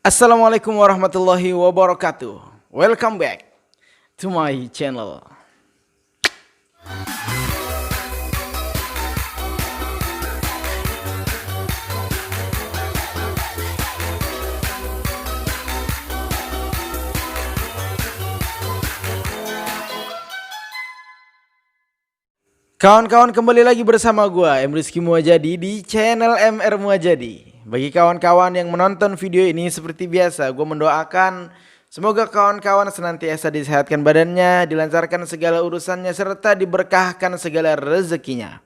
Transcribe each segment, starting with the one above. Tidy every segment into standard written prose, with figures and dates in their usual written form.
Assalamualaikum warahmatullahi wabarakatuh. Welcome back to my channel. Kawan-kawan, kembali lagi bersama gua M Rizky Muajadi di channel MR Muajadi. Bagi kawan-kawan yang menonton video ini, seperti biasa gua mendoakan semoga kawan-kawan senantiasa disehatkan badannya, dilancarkan segala urusannya, serta diberkahkan segala rezekinya.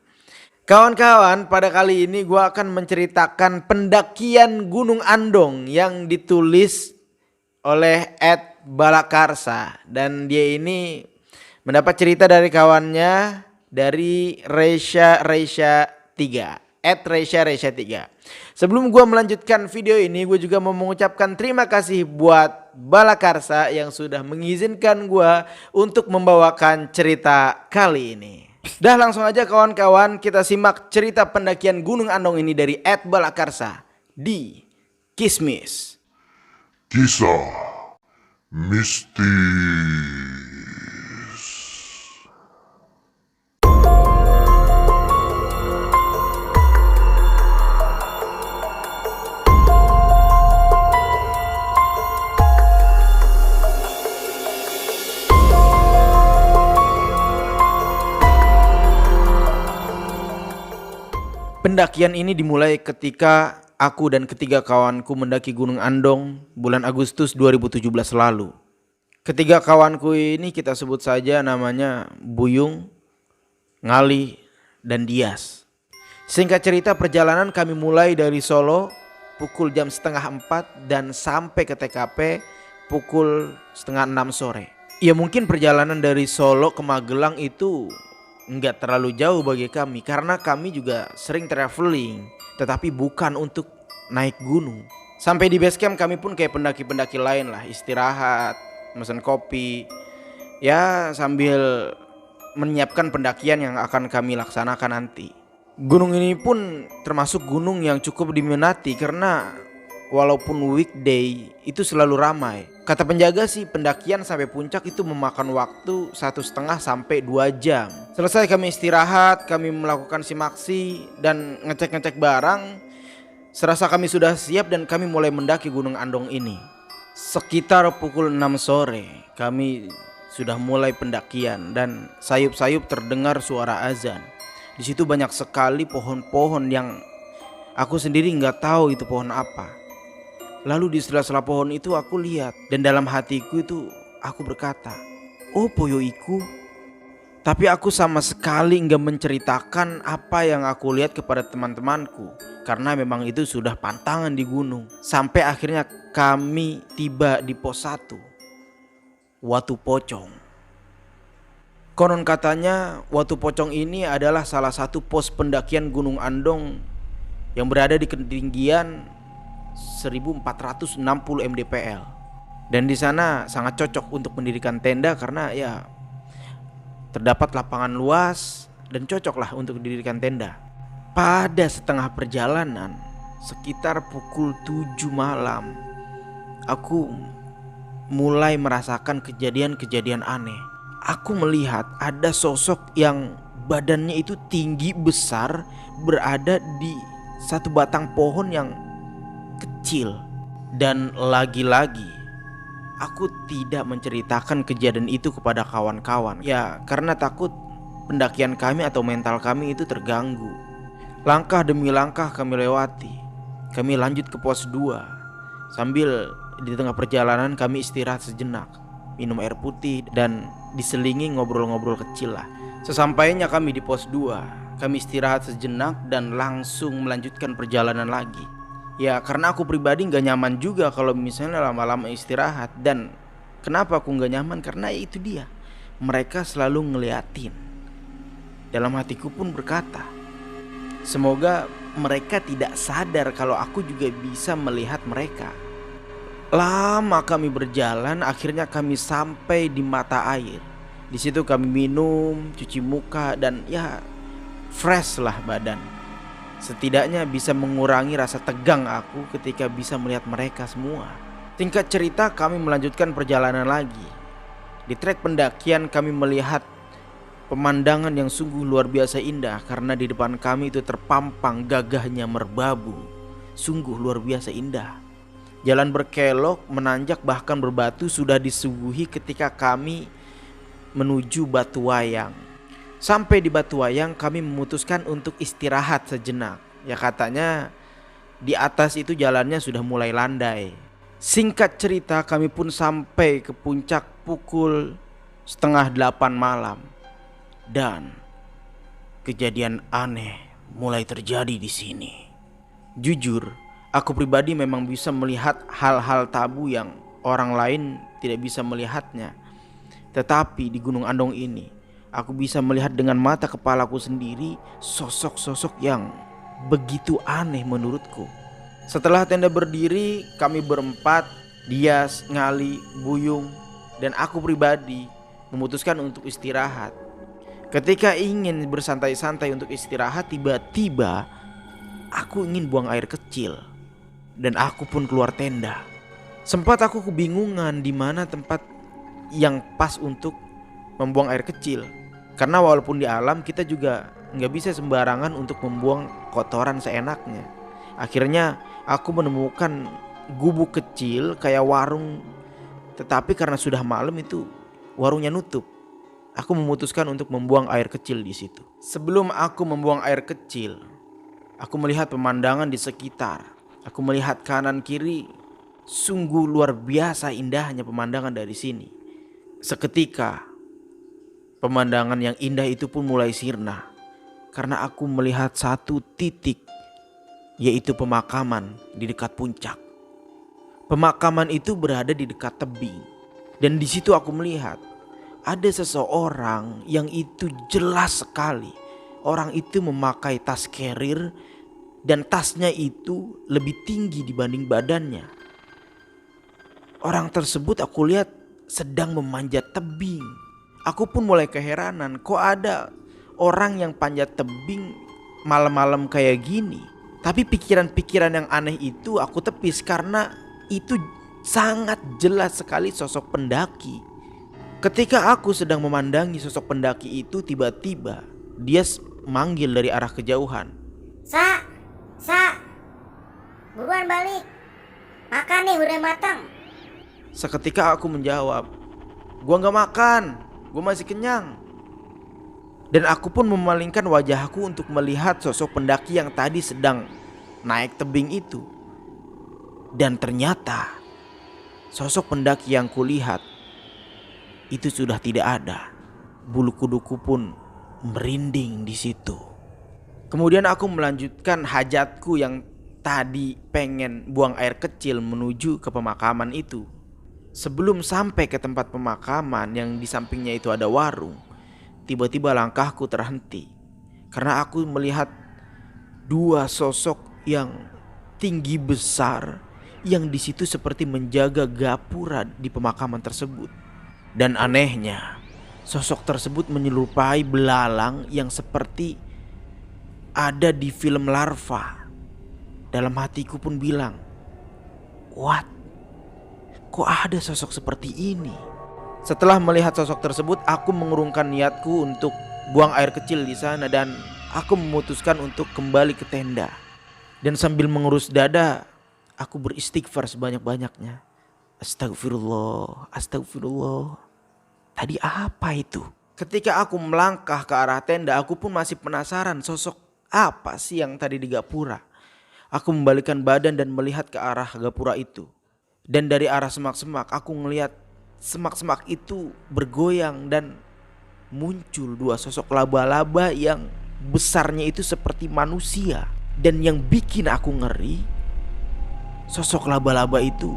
Kawan-kawan, pada kali ini gua akan menceritakan pendakian Gunung Andong yang ditulis oleh Ed Balakarsa. Dan dia ini mendapat cerita dari kawannya, dari Reisha 3, Reisha 3. Sebelum gue melanjutkan video ini, gue juga mau mengucapkan terima kasih buat Balakarsa yang sudah mengizinkan gue untuk membawakan cerita kali ini. Dah, langsung aja kawan-kawan, kita simak cerita pendakian Gunung Andong ini dari Ed Balakarsa di Kismis. Kisah mistis. Pendakian ini dimulai ketika aku dan ketiga kawanku mendaki Gunung Andong bulan Agustus 2017 lalu. Ketiga kawanku ini kita sebut saja namanya Buyung, Ngali, dan Dias. Singkat cerita, perjalanan kami mulai dari Solo pukul jam setengah 4 dan sampai ke TKP pukul setengah 6 sore. Ya mungkin perjalanan dari Solo ke Magelang itu nggak terlalu jauh bagi kami karena kami juga sering traveling, tetapi bukan untuk naik gunung. Sampai di base camp kami pun kayak pendaki-pendaki lain lah, istirahat, mesen kopi, ya sambil menyiapkan pendakian yang akan kami laksanakan nanti. Gunung ini pun termasuk gunung yang cukup diminati karena walaupun weekday itu selalu ramai. Kata penjaga sih, pendakian sampai puncak itu memakan waktu 1,5 sampai 2 jam. Selesai kami istirahat, kami melakukan simaksi dan ngecek-ngecek barang. Serasa kami sudah siap dan kami mulai mendaki Gunung Andong ini. Sekitar pukul 6 sore kami sudah mulai pendakian dan sayup-sayup terdengar suara azan. Di situ banyak sekali pohon-pohon yang aku sendiri nggak tahu itu pohon apa. Lalu di sela-sela pohon itu aku lihat, dan dalam hatiku itu aku berkata, "Oh, poyo iku." Tapi aku sama sekali nggak menceritakan apa yang aku lihat kepada teman-temanku, karena memang itu sudah pantangan di gunung. Sampai akhirnya kami tiba di pos 1, Watu Pocong. Konon katanya Watu Pocong ini adalah salah satu pos pendakian Gunung Andong yang berada di ketinggian 1460 mdpl. Dan di sana sangat cocok untuk mendirikan tenda karena ya terdapat lapangan luas dan cocoklah untuk didirikan tenda. Pada setengah perjalanan, sekitar pukul 7 malam, aku mulai merasakan kejadian-kejadian aneh. Aku melihat ada sosok yang badannya itu tinggi besar berada di satu batang pohon yang kecil. Dan lagi-lagi aku tidak menceritakan kejadian itu kepada kawan-kawan, ya karena takut pendakian kami atau mental kami itu terganggu. Langkah demi langkah kami lewati. Kami lanjut ke pos 2. Sambil di tengah perjalanan kami istirahat sejenak, minum air putih dan diselingi ngobrol-ngobrol kecil lah. Sesampainya kami di pos 2, kami istirahat sejenak dan langsung melanjutkan perjalanan lagi. Ya karena aku pribadi gak nyaman juga kalau misalnya lama-lama istirahat. Dan kenapa aku gak nyaman? Karena itu dia, mereka selalu ngeliatin. Dalam hatiku pun berkata, semoga mereka tidak sadar kalau aku juga bisa melihat mereka. Lama kami berjalan, akhirnya kami sampai di mata air. Di situ kami minum, cuci muka dan ya fresh lah badan. Setidaknya bisa mengurangi rasa tegang aku ketika bisa melihat mereka semua. Singkat cerita, kami melanjutkan perjalanan lagi. Di trek pendakian kami melihat pemandangan yang sungguh luar biasa indah karena di depan kami itu terpampang gagahnya merbabu. Sungguh luar biasa indah. Jalan berkelok, menanjak bahkan berbatu sudah disuguhi ketika kami menuju Batu Wayang. Sampai di Batu Wayang kami memutuskan untuk istirahat sejenak. Ya katanya di atas itu jalannya sudah mulai landai. Singkat cerita kami pun sampai ke puncak pukul 7:30 malam. Dan kejadian aneh mulai terjadi di sini. Jujur, aku pribadi memang bisa melihat hal-hal tabu yang orang lain tidak bisa melihatnya. Tetapi di Gunung Andong ini, aku bisa melihat dengan mata kepalaku sendiri sosok-sosok yang begitu aneh menurutku. Setelah tenda berdiri, kami berempat, Dias, Ngali, Buyung, dan aku pribadi memutuskan untuk istirahat. Ketika ingin bersantai-santai untuk istirahat, tiba-tiba aku ingin buang air kecil. Dan aku pun keluar tenda. Sempat aku kebingungan di mana tempat yang pas untuk membuang air kecil. Karena walaupun di alam kita juga nggak bisa sembarangan untuk membuang kotoran seenaknya. Akhirnya aku menemukan gubuk kecil kayak warung. Tetapi karena sudah malam itu warungnya nutup. Aku memutuskan untuk membuang air kecil di situ. Sebelum aku membuang air kecil, aku melihat pemandangan di sekitar. Aku melihat kanan kiri. Sungguh luar biasa indahnya pemandangan dari sini. Seketika pemandangan yang indah itu pun mulai sirna. Karena aku melihat satu titik, yaitu pemakaman di dekat puncak. Pemakaman itu berada di dekat tebing. Dan di situ aku melihat ada seseorang yang itu jelas sekali. Orang itu memakai tas carrier dan tasnya itu lebih tinggi dibanding badannya. Orang tersebut aku lihat sedang memanjat tebing. Aku pun mulai keheranan, kok ada orang yang panjat tebing malam-malam kayak gini. Tapi pikiran-pikiran yang aneh itu aku tepis karena itu sangat jelas sekali sosok pendaki. Ketika aku sedang memandangi sosok pendaki itu, tiba-tiba dia manggil dari arah kejauhan. Sa, buruan balik. Makan nih udah matang. Seketika aku menjawab, gua gak makan, gua masih kenyang. Dan aku pun memalingkan wajahku untuk melihat sosok pendaki yang tadi sedang naik tebing itu. Dan ternyata sosok pendaki yang kulihat itu sudah tidak ada. Bulu kuduku pun merinding di situ. Kemudian aku melanjutkan hajatku yang tadi pengen buang air kecil menuju ke pemakaman itu. Sebelum sampai ke tempat pemakaman yang di sampingnya itu ada warung, tiba-tiba langkahku terhenti. Karena aku melihat dua sosok yang tinggi besar yang di situ seperti menjaga gapura di pemakaman tersebut. Dan anehnya, sosok tersebut menyerupai belalang yang seperti ada di film larva. Dalam hatiku pun bilang, what? Kok ada sosok seperti ini? Setelah melihat sosok tersebut, aku mengurungkan niatku untuk buang air kecil di sana dan aku memutuskan untuk kembali ke tenda. Dan sambil mengurus dada, aku beristighfar sebanyak-banyaknya. Astagfirullah, astagfirullah. Tadi apa itu? Ketika aku melangkah ke arah tenda, aku pun masih penasaran sosok apa sih yang tadi di gapura. Aku membalikkan badan dan melihat ke arah gapura itu. Dan dari arah semak-semak aku melihat semak-semak itu bergoyang dan muncul dua sosok laba-laba yang besarnya itu seperti manusia. Dan yang bikin aku ngeri, sosok laba-laba itu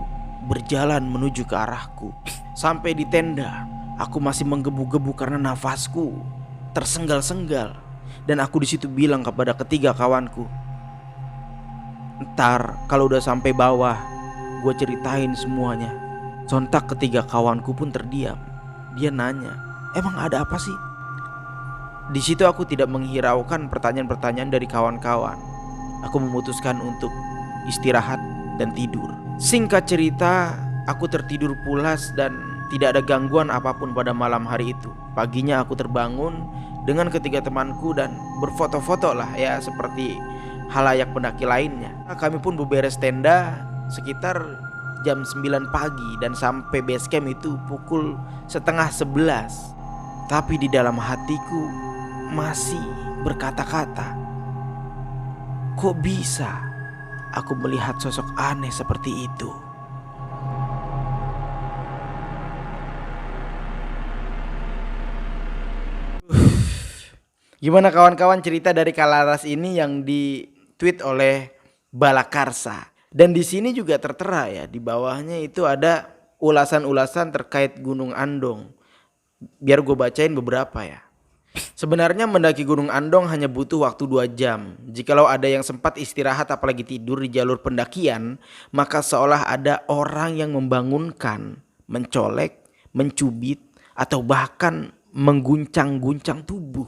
berjalan menuju ke arahku. Sampai di tenda, aku masih menggebu-gebu karena nafasku tersenggal-senggal. Dan aku di situ bilang kepada ketiga kawanku, ntar kalau udah sampai bawah, gue ceritain semuanya. Sontak ketiga kawanku pun terdiam. Dia nanya, emang ada apa sih? Di situ aku tidak menghiraukan pertanyaan-pertanyaan dari kawan-kawan. aku memutuskan untuk istirahat dan tidur. Singkat cerita, aku tertidur pulas dan tidak ada gangguan apapun pada malam hari itu. Paginya aku terbangun dengan ketiga temanku dan berfoto-foto lah ya seperti halayak pendaki lainnya. Kami pun beberes tenda sekitar jam 9 pagi dan sampai base camp itu pukul setengah 11. Tapi di dalam hatiku masih berkata-kata, kok bisa aku melihat sosok aneh seperti itu? Gimana kawan-kawan cerita dari Kalaras ini yang di-tweet oleh Balakarsa. Dan di sini juga tertera ya, di bawahnya itu ada ulasan-ulasan terkait Gunung Andong. Biar gue bacain beberapa ya. Sebenarnya mendaki Gunung Andong hanya butuh waktu 2 jam. Jikalau ada yang sempat istirahat apalagi tidur di jalur pendakian, maka seolah ada orang yang membangunkan, mencolek, mencubit, atau bahkan mengguncang-guncang tubuh.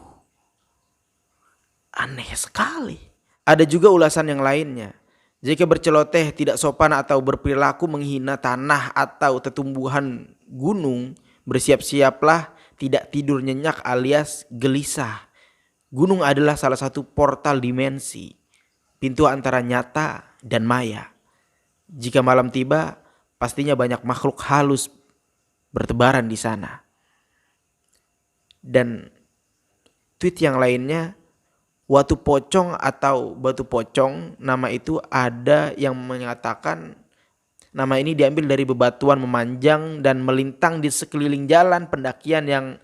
Aneh sekali. Ada juga ulasan yang lainnya. Jika berceloteh tidak sopan atau berperilaku menghina tanah atau tetumbuhan gunung, bersiap-siaplah tidak tidur nyenyak alias gelisah. Gunung adalah salah satu portal dimensi, pintu antara nyata dan maya. Jika malam tiba, pastinya banyak makhluk halus bertebaran di sana. Dan tweet yang lainnya, Watu Pocong atau Batu Pocong, nama itu ada yang menyatakan nama ini diambil dari bebatuan memanjang dan melintang di sekeliling jalan pendakian yang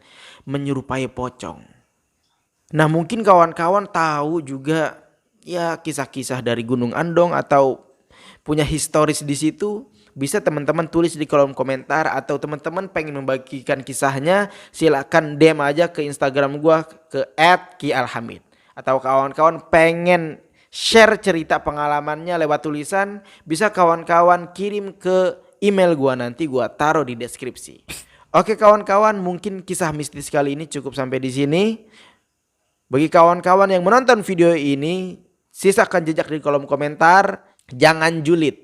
menyerupai pocong. Nah, mungkin kawan-kawan tahu juga ya kisah-kisah dari Gunung Andong atau punya historis di situ, bisa teman-teman tulis di kolom komentar, atau teman-teman pengen membagikan kisahnya silakan DM aja ke Instagram gua ke @kialhamid. Atau kawan-kawan pengen share cerita pengalamannya lewat tulisan, bisa kawan-kawan kirim ke email gua, nanti gua taruh di deskripsi. Oke kawan-kawan, mungkin kisah mistis kali ini cukup sampai di sini. Bagi kawan-kawan yang menonton video ini, sisakan jejak di kolom komentar. Jangan julid,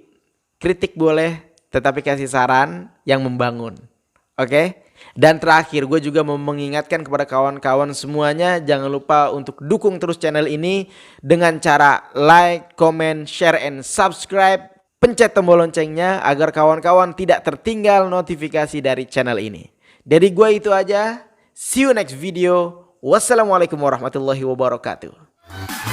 kritik boleh, tetapi kasih saran yang membangun. Oke? Dan terakhir, gue juga mau mengingatkan kepada kawan-kawan semuanya, jangan lupa untuk dukung terus channel ini dengan cara like, comment, share, and subscribe. Pencet tombol loncengnya agar kawan-kawan tidak tertinggal notifikasi dari channel ini. Dari gue itu aja, see you next video. Wassalamualaikum warahmatullahi wabarakatuh.